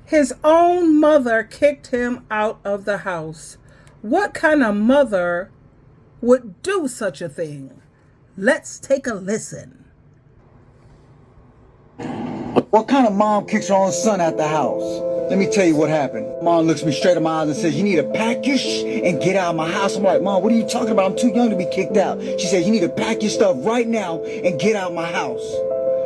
His own mother kicked him out of the house. What kind of mother would do such a thing? Let's take a listen. What kind of mom kicks her own son out the house? Let me tell you what happened. Mom looks me straight in my eyes and says, "You need to pack your and get out of my house." I'm like, "Mom, what are you talking about? I'm too young to be kicked out." She said, "You need to pack your stuff right now and get out of my house."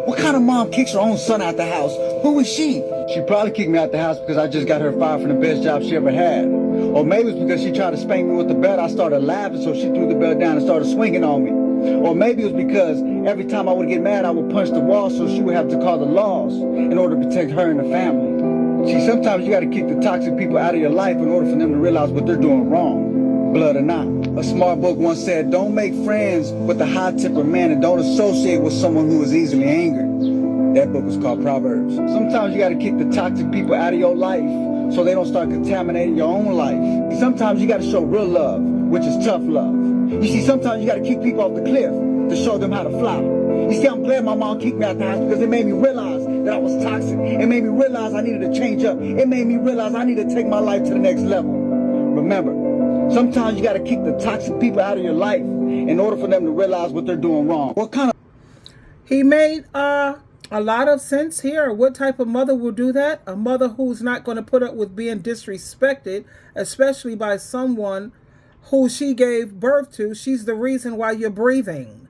What kind of mom kicks her own son out the house? Who is she? She probably kicked me out the house because I just got her fired from the best job she ever had. Or maybe it's because she tried to spank me with the belt. I started laughing, so she threw the belt down and started swinging on me. Or maybe it was because every time I would get mad, I would punch the wall, so she would have to call the laws in order to protect her and the family. See, sometimes you got to kick the toxic people out of your life in order for them to realize what they're doing wrong, blood or not. A smart book once said, "Don't make friends with a high-tempered man and don't associate with someone who is easily angered." That book was called Proverbs. Sometimes you got to kick the toxic people out of your life so they don't start contaminating your own life. Sometimes you got to show real love, which is tough love. You see, sometimes you got to kick people off the cliff to show them how to fly. You see, I'm glad my mom kicked me out the house because it made me realize that I was toxic. It made me realize I needed to change up. It made me realize I need to take my life to the next level. Remember, sometimes you got to kick the toxic people out of your life in order for them to realize what they're doing wrong. What kind of... He made a lot of sense here. What type of mother will do that? A mother who's not going to put up with being disrespected, especially by someone who she gave birth to. She's the reason why you're breathing.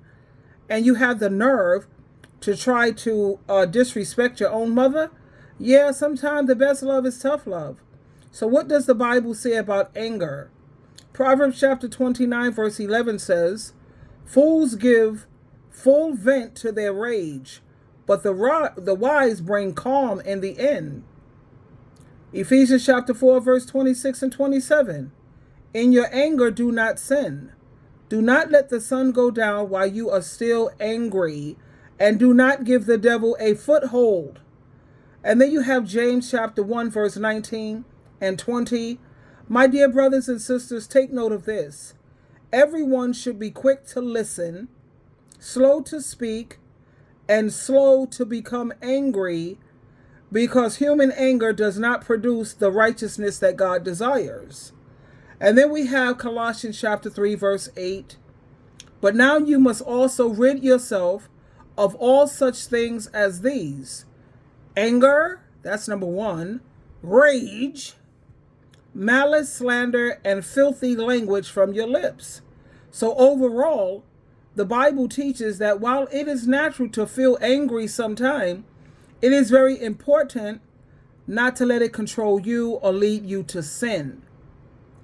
And you have the nerve to try to disrespect your own mother? Yeah, sometimes the best love is tough love. So what does the Bible say about anger? Proverbs chapter 29 verse 11 says, "Fools give full vent to their rage, but the wise bring calm in the end." Ephesians chapter 4 verse 26 and 27. "In your anger do not sin. Do not let the sun go down while you are still angry, and do not give the devil a foothold." And then you have James chapter 1 verse 19 and 20. My dear brothers and sisters, take note of this. Everyone should be quick to listen, slow to speak, and slow to become angry, because human anger does not produce the righteousness that God desires. And then we have Colossians chapter 3 verse 8. "But now you must also rid yourself of all such things as these: anger," that's number 1, "rage, malice, slander, and filthy language from your lips." So overall, the Bible teaches that while it is natural to feel angry sometime, it is very important not to let it control you or lead you to sin.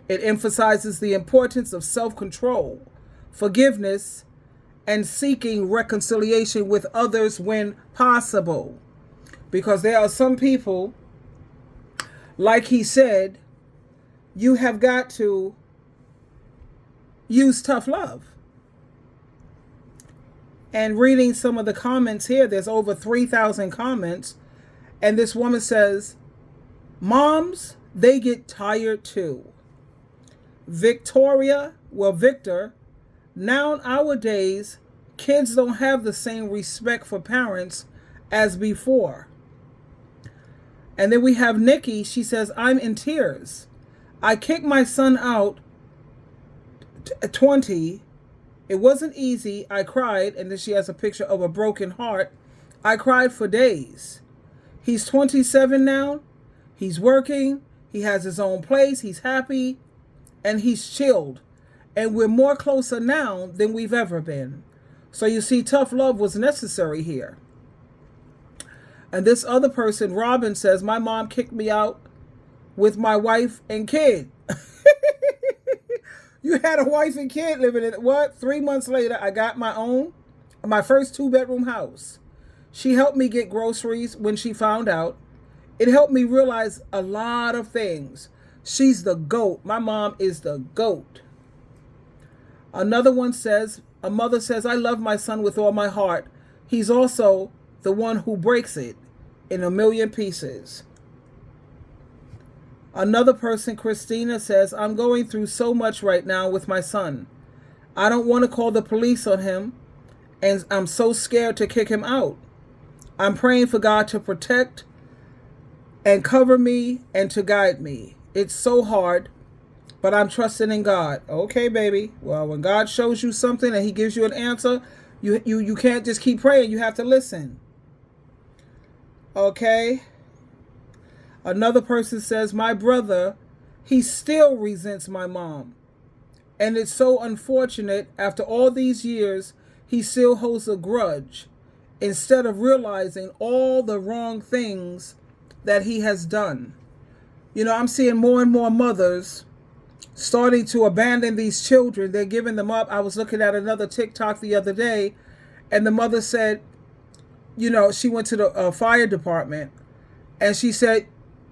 It emphasizes the importance of self-control, forgiveness, and seeking reconciliation with others when possible. Because there are some people, like he said, you have got to use tough love. And reading some of the comments here, there's over 3,000 comments. And this woman says, "Moms, they get tired too." Victor, nowadays, kids don't have the same respect for parents as before. And then we have Nikki. She says, "I'm in tears. I kicked my son out at 20. It wasn't easy. I cried." And then she has a picture of a broken heart. "I cried for days. He's 27 now. He's working. He has his own place. He's happy. And he's chilled. And we're more closer now than we've ever been." So you see, tough love was necessary here. And this other person, Robin, says, "My mom kicked me out with my wife and kid." You had a wife and kid living in what? 3 months later, I got my first 2-bedroom house. She helped me get groceries when she found out. It helped me realize a lot of things. She's the GOAT. My mom is the GOAT. Another one says, a mother says, "I love my son with all my heart. He's also the one who breaks it in a million pieces." Another person, Christina, says, "I'm going through so much right now with my son. I don't want to call the police on him, and I'm so scared to kick him out. I'm praying for God to protect and cover me and to guide me. It's so hard, but I'm trusting in God. Okay, baby. Well, when God shows you something and he gives you an answer, you can't just keep praying. You have to listen. Okay? Another person says, my brother, he still resents my mom. And it's so unfortunate, after all these years, he still holds a grudge instead of realizing all the wrong things that he has done. You know, I'm seeing more and more mothers starting to abandon these children. They're giving them up. I was looking at another TikTok the other day, and the mother said, you know, she went to the fire department, and she said,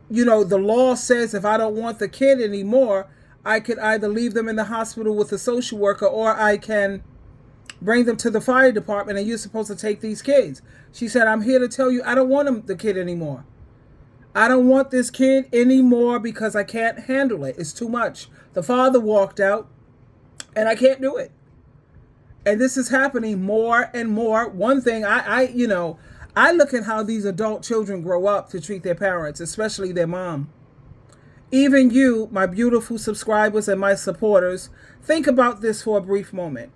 you know, the law says if I don't want the kid anymore, I could either leave them in the hospital with a social worker, or I can bring them to the fire department, and you're supposed to take these kids. She said, I'm here to tell you I don't want the kid anymore. I don't want this kid anymore because I can't handle it. It's too much. The father walked out, and I can't do it. And this is happening more and more. One thing, I look at how these adult children grow up to treat their parents, especially their mom. Even you, my beautiful subscribers and my supporters, think about this for a brief moment.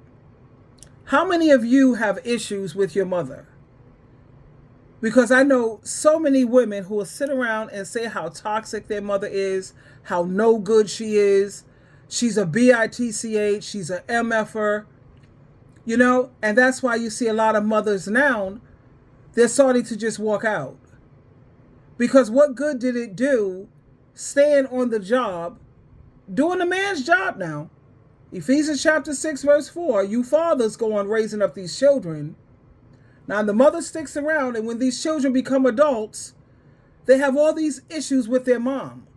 How many of you have issues with your mother? Because I know so many women who will sit around and say how toxic their mother is, how no good she is. She's a bitch, she's a MFer. You know, and that's why you see a lot of mothers now, they're starting to just walk out. Because what good did it do staying on the job, doing a man's job now? Ephesians chapter 6, verse 4, you fathers go on raising up these children. Now the mother sticks around, and when these children become adults, they have all these issues with their mom.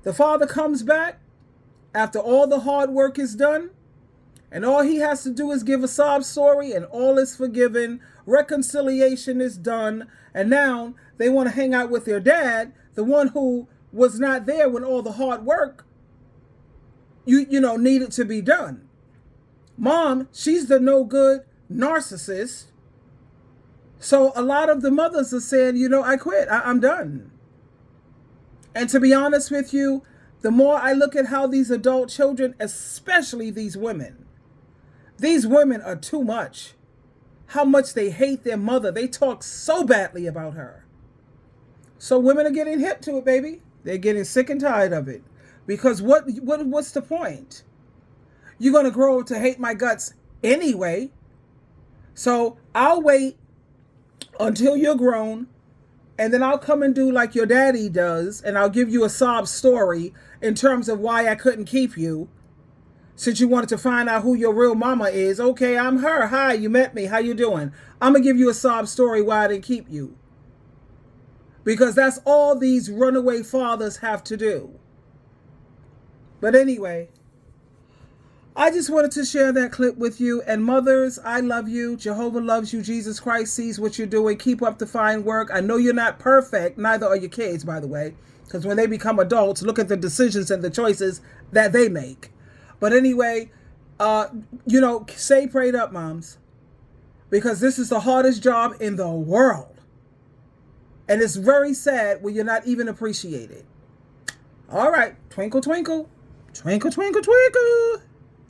The father comes back after all the hard work is done, and all he has to do is give a sob story, and all is forgiven. Reconciliation is done. And now they want to hang out with their dad, the one who was not there when all the hard work, needed to be done. Mom, she's the no good narcissist. So a lot of the mothers are saying, I quit. I'm done. And to be honest with you, the more I look at how these adult children, especially these women are too much. How much they hate their mother. They talk so badly about her. So women are getting hip to it, baby. They're getting sick and tired of it. Because what's the point? You're going to grow up to hate my guts anyway. So I'll wait until you're grown, and then I'll come and do like your daddy does, and I'll give you a sob story in terms of why I couldn't keep you. Since you wanted to find out who your real mama is. Okay, I'm her. Hi, you met me. How you doing? I'm going to give you a sob story why I didn't keep you. Because that's all these runaway fathers have to do. But anyway, I just wanted to share that clip with you. And mothers, I love you. Jehovah loves you. Jesus Christ sees what you're doing. Keep up the fine work. I know you're not perfect. Neither are your kids, by the way. Because when they become adults, look at the decisions and the choices that they make. But anyway, stay prayed up, moms. Because this is the hardest job in the world. And it's very sad when you're not even appreciated. All right. Twinkle, twinkle. Twinkle, twinkle, twinkle.